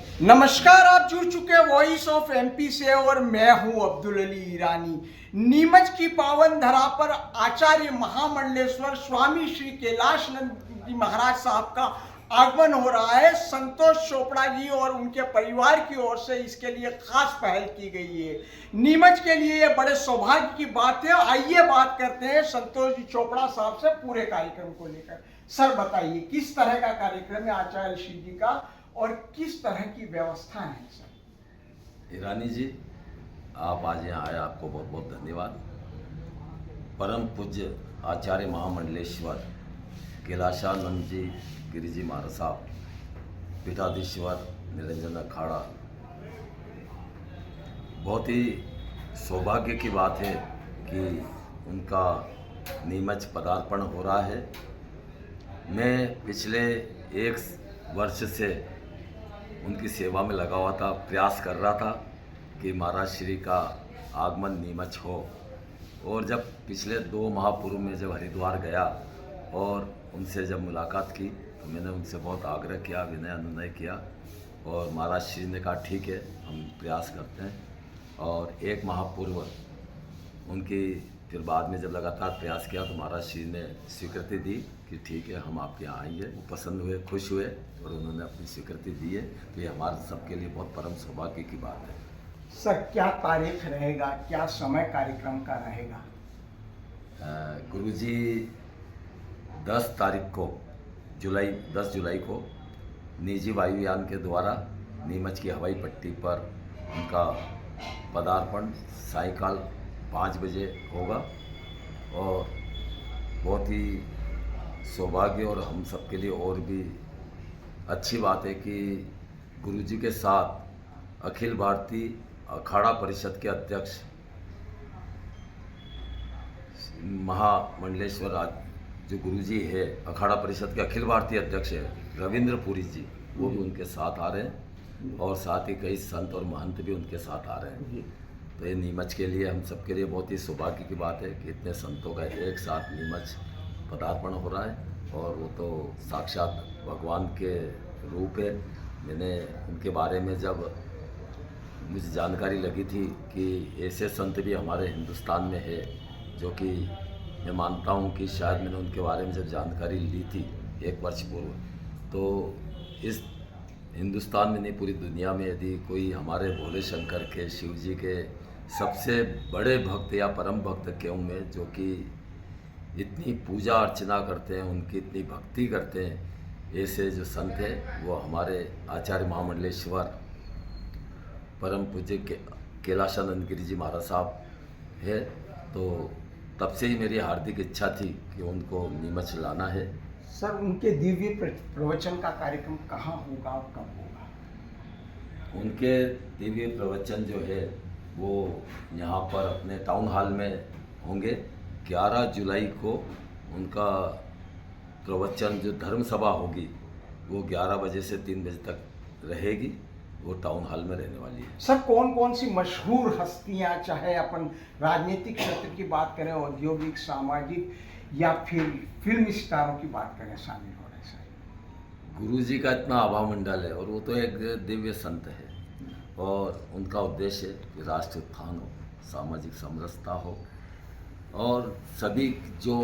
नमस्कार, आप जुड़ चुके वॉइस ऑफ एमपी से और मैं हूं अब्दुल अली ईरानी। नीमच की पावन धरा पर आचार्य महामंडलेश्वर स्वामी श्री कैलाशानंद जी महाराज साहब का आगमन हो रहा है। संतोष चोपड़ा जी और उनके परिवार की ओर से इसके लिए खास पहल की गई है। नीमच के लिए ये बड़े सौभाग्य की बात है। आइए बात करते हैं संतोष जी चोपड़ा साहब से पूरे कार्यक्रम को लेकर। सर बताइए, किस तरह का कार्यक्रम है आचार्य श्री जी का और किस तरह की व्यवस्था है सर? ईरानी जी, आप आज यहाँ आए, आपको बहुत बहुत धन्यवाद। परम पूज्य आचार्य महामंडलेश्वर कैलाशानंद जी गिरी जी महाराज साहब, पीठाधीश्वर निरंजन अखाड़ा, बहुत ही सौभाग्य की बात है कि उनका नीमच पदार्पण हो रहा है। मैं पिछले 1 वर्ष से उनकी सेवा में लगा हुआ था, प्रयास कर रहा था कि महाराज श्री का आगमन नीमच हो। और जब पिछले 2 महापूर्व में जब हरिद्वार गया और उनसे जब मुलाकात की तो मैंने उनसे बहुत आग्रह किया, विनय अनुनय किया और महाराज श्री ने कहा ठीक है, हम प्रयास करते हैं। और 1 महापूर्व उनकी फिर बाद में जब लगातार प्रयास किया तो महाराज श्री ने स्वीकृति दी कि ठीक है, हम आपके यहाँ आएंगे। वो पसंद हुए, खुश हुए और उन्होंने अपनी स्वीकृति दी है। तो ये हमारे सबके लिए बहुत परम सौभाग्य की बात है। सर, क्या तारीख रहेगा, क्या समय कार्यक्रम का रहेगा? गुरुजी 10 तारीख को 10 जुलाई को निजी वायुयान के द्वारा नीमच की हवाई पट्टी पर उनका पदार्पण सायंकाल 5 बजे होगा। और बहुत ही सौभाग्य और हम सबके लिए और भी अच्छी बात है कि गुरुजी के साथ अखिल भारतीय अखाड़ा परिषद के अध्यक्ष महामंडलेश्वर जो गुरुजी है, अखाड़ा परिषद के अखिल भारतीय अध्यक्ष है रविंद्र पुरी जी, वो भी उनके साथ आ रहे हैं और साथ ही कई संत और महंत भी उनके साथ आ रहे हैं। तो ये नीमच के लिए हम सबके लिए बहुत ही सौभाग्य की बात है कि इतने संतों का एक साथ नीमच पदार्पण हो रहा है। और वो तो साक्षात भगवान के रूप है। मैंने उनके बारे में जब मुझे जानकारी लगी थी कि ऐसे संत भी हमारे हिंदुस्तान में है, जो कि मैं मानता हूँ कि शायद मैंने उनके बारे में जब जानकारी ली थी 1 वर्ष पूर्व, तो इस हिंदुस्तान में नहीं पूरी दुनिया में यदि कोई हमारे भोले शंकर के, शिव जी के सबसे बड़े भक्त या परम भक्त क्यों में, जो कि इतनी पूजा अर्चना करते हैं, उनकी इतनी भक्ति करते हैं, ऐसे जो संत हैं वो हमारे आचार्य महामंडलेश्वर परम पूज्य कैलाशानंद गिरी जी महाराज साहब है। तो तब से ही मेरी हार्दिक इच्छा थी कि उनको नीमच लाना है। सर, उनके दिव्य प्रवचन का कार्यक्रम कहाँ होगा और कब होगा? उनके दिव्य प्रवचन जो है वो यहाँ पर अपने टाउन हॉल में होंगे। 11 जुलाई को उनका प्रवचन जो धर्म सभा होगी वो 11 बजे से 3 बजे तक रहेगी, वो टाउन हॉल में रहने वाली है। सर, कौन कौन सी मशहूर हस्तियां, चाहे अपन राजनीतिक क्षेत्र की बात करें, औद्योगिक, सामाजिक या फिर फिल्म स्टारों की बात करें, शामिल हो रहे सर? गुरुजी का इतना आभा मंडल है और वो तो एक दिव्य संत है और उनका उद्देश्य है कि राष्ट्र उत्थान हो, सामाजिक समरसता हो और सभी जो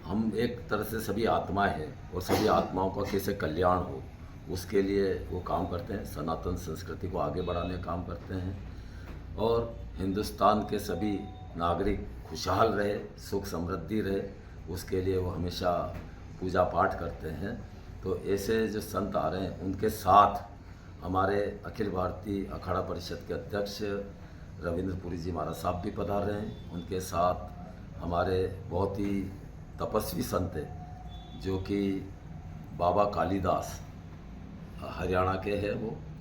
हम एक तरह से सभी आत्माएं हैं और सभी आत्माओं का कैसे कल्याण हो, उसके लिए वो काम करते हैं। सनातन संस्कृति को आगे बढ़ाने का काम करते हैं और हिंदुस्तान के सभी नागरिक खुशहाल रहे, सुख समृद्धि रहे, उसके लिए वो हमेशा पूजा पाठ करते हैं। तो ऐसे जो संत आ रहे हैं उनके साथ हमारे अखिल भारतीय अखाड़ा परिषद के अध्यक्ष रविंद्र पुरी जी महाराज साहब भी पधार रहे हैं। उनके साथ हमारे बहुत ही तपस्वी संत हैं जो कि बाबा कालीदास हरियाणा के हैं,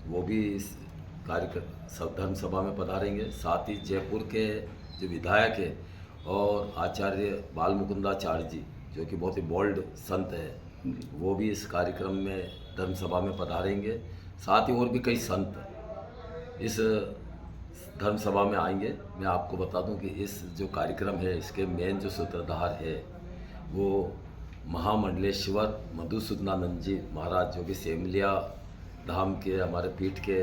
वो भी इस धर्म सभा में पधारेंगे। साथ ही जयपुर के जो विधायक है और आचार्य बाल मुकुंदाचार्य जी, जो कि बहुत ही बोल्ड संत है, वो भी इस कार्यक्रम में धर्म सभा में पधारेंगे। साथ ही और भी कई संत इस धर्म सभा में आएंगे। मैं आपको बता दूं कि इस जो कार्यक्रम है इसके मेन जो सूत्रधार है वो महामंडलेश्वर मधुसूदनानंद जी महाराज, जो कि सेमलिया धाम के हमारे पीठ के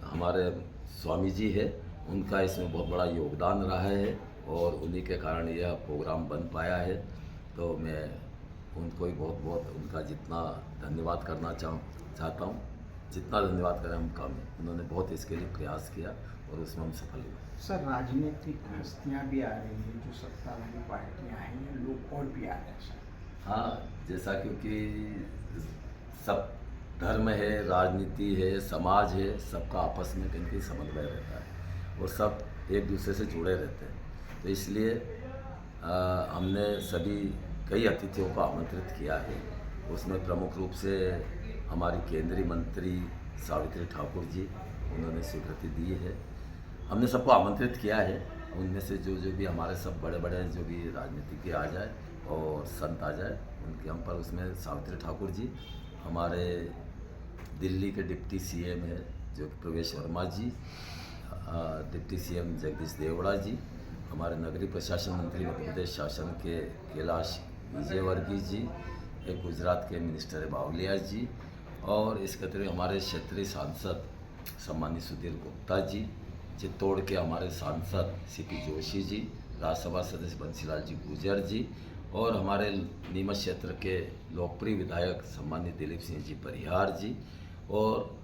हमारे स्वामी जी है, उनका इसमें बहुत बड़ा योगदान रहा है और उन्हीं के कारण यह प्रोग्राम बन पाया है। तो मैं उनको ही बहुत बहुत उनका जितना धन्यवाद करना चाहता हूँ, जितना धन्यवाद करें हम कम है। उन्होंने बहुत इसके लिए प्रयास किया और उसमें हम सफल हुए। सर, राजनीतिक हस्तियाँ भी आ रही हैं, जो सत्ताधारी पार्टियाँ हैं, लोग और भी आ रहे हैं सर। हाँ, जैसा क्योंकि सब धर्म है, राजनीति है, समाज है, सबका आपस में कहीं समन्वय रहता है और सब एक दूसरे से जुड़े रहते हैं। तो इसलिए हमने सभी कई अतिथियों को आमंत्रित किया है। उसमें प्रमुख रूप से हमारी केंद्रीय मंत्री सावित्री ठाकुर जी, उन्होंने स्वीकृति दी है। हमने सबको आमंत्रित किया है, उनमें से जो भी हमारे सब बड़े बड़े जो भी राजनीतिज्ञ आ जाए और संत आ जाए उनके हम पर। उसमें सावित्री ठाकुर जी, हमारे दिल्ली के डिप्टी सीएम है जो कि प्रवेश वर्मा जी, डिप्टी सीएम जगदीश देवड़ा जी, हमारे नगरीय प्रशासन मंत्री मध्य प्रदेश शासन के कैलाश विजयवर्गीय जी, एक गुजरात के मिनिस्टर है बावलिया जी, और इसके अतिरिक्त हमारे क्षेत्रीय सांसद सम्मानित सुधीर गुप्ता जी, चित्तौड़ के हमारे सांसद सीपी जोशी जी, राज्यसभा सदस्य बंसीलाल जी गुर्जर जी, और हमारे नीमच क्षेत्र के लोकप्रिय विधायक सम्मानित दिलीप सिंह जी परिहार जी, और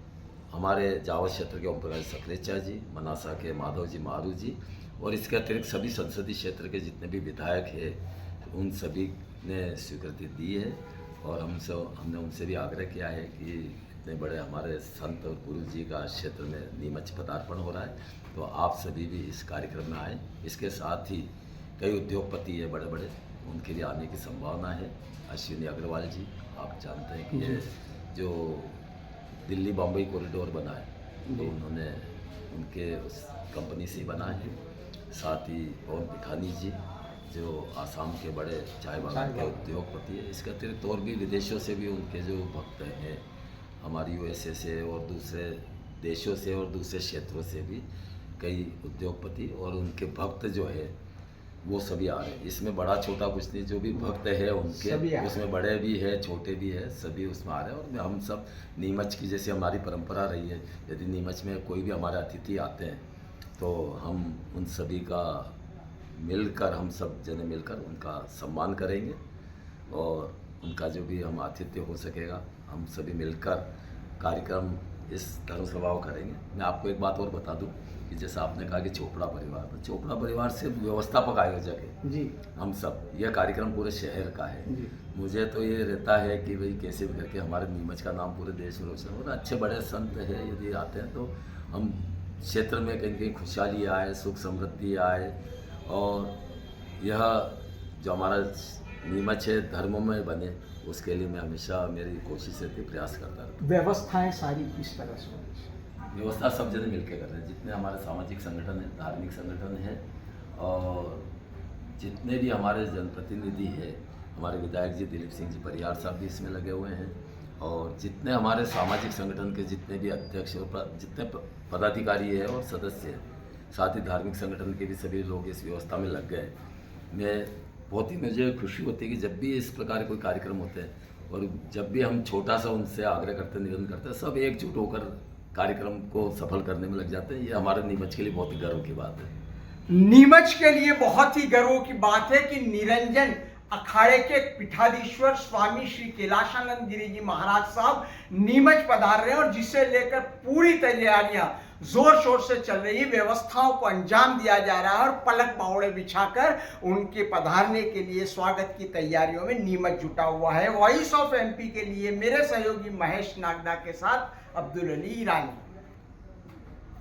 हमारे जावल क्षेत्र के ओम प्रकाश सखरेचा जी, मनासा के माधव जी मारू जी, और इसके अतिरिक्त सभी संसदीय क्षेत्र के जितने भी विधायक हैं उन सभी ने स्वीकृति दी है। और हमने उनसे भी आग्रह किया है कि इतने बड़े हमारे संत और गुरु जी का क्षेत्र में नीमच पदार्पण हो रहा है, तो आप सभी भी इस कार्यक्रम में आए। इसके साथ ही कई उद्योगपति है बड़े बड़े, उनके लिए आने की संभावना है। अश्विनी अग्रवाल जी, आप जानते हैं कि ये जो दिल्ली बम्बई कॉरिडोर बना है, तो उन्होंने उनके उस कंपनी से बना है। साथ ही पवन पिठानी जी, जो आसाम के बड़े चाय बागान के उद्योगपति है। इसके अतिरिक्त और भी विदेशों से भी उनके जो भक्त हैं, हमारी यूएसए से और दूसरे देशों से और दूसरे क्षेत्रों से भी कई उद्योगपति और उनके भक्त जो है वो सभी आ रहे हैं। इसमें बड़ा छोटा कुछ नहीं, जो भी भक्त है उनके उसमें बड़े भी है, छोटे भी है, सभी उसमें आ रहे हैं। और हम सब नीमच की जैसे हमारी परंपरा रही है, यदि नीमच में कोई भी हमारे अतिथि आते हैं तो हम उन सभी का मिलकर, हम सब जने मिलकर उनका सम्मान करेंगे और उनका जो भी हम आतिथ्य हो सकेगा हम सभी मिलकर कार्यक्रम इस धर्म सभा को करेंगे। मैं आपको एक बात और बता दूं कि जैसा आपने कहा कि चोपड़ा परिवार, तो चोपड़ा परिवार सिर्फ व्यवस्थापक आयोजक है जी, हम सब, यह कार्यक्रम पूरे शहर का है जी। मुझे तो ये रहता है कि भाई कैसे भी करके हमारे नीमच का नाम पूरे देश में रोशन हो। अच्छे बड़े संत है यदि आते हैं तो हम क्षेत्र में कहीं कहीं खुशहाली आए, सुख समृद्धि आए, और यह जो हमारा नीमच है धर्ममय बने, उसके लिए मैं हमेशा मेरी कोशिश रहती, प्रयास करता रहता हूँ। व्यवस्थाएं सारी किस तरह से होनी? व्यवस्था सब जने मिलकर कर रहे हैं, जितने हमारे सामाजिक संगठन है, धार्मिक संगठन है, और जितने भी हमारे जनप्रतिनिधि हैं, हमारे विधायक जी दिलीप सिंह जी परिहार साहब भी इसमें लगे हुए हैं, और जितने हमारे सामाजिक संगठन के जितने भी अध्यक्ष और जितने पदाधिकारी है और सदस्य हैं, साथ ही धार्मिक संगठन के भी सभी लोग इस व्यवस्था में लग गए। बहुत ही मुझे खुशी होती है कि जब भी इस प्रकार कोई कार्यक्रम होते हैं और जब भी हम छोटा सा उनसे आग्रह करते, निवेदन करते हैं, सब एकजुट होकर कार्यक्रम को सफल करने में लग जाते हैं। ये हमारे नीमच के लिए बहुत ही गर्व की बात है। नीमच के लिए बहुत ही गर्व की बात है कि निरंजन अखाड़े के पीठाधीश्वर स्वामी श्री कैलाशानंद गिरी जी महाराज साहब नीमच पधार रहे हैं, और जिसे लेकर पूरी तैयारियां जोर शोर से चल रही, व्यवस्थाओं को अंजाम दिया जा रहा है और पलक बावड़े बिछाकर उनके पधारने के लिए स्वागत की तैयारियों में नीमच जुटा हुआ है। वॉइस ऑफ एमपी के लिए मेरे सहयोगी महेश नागदा के साथ अब्दुल अली ईरानी।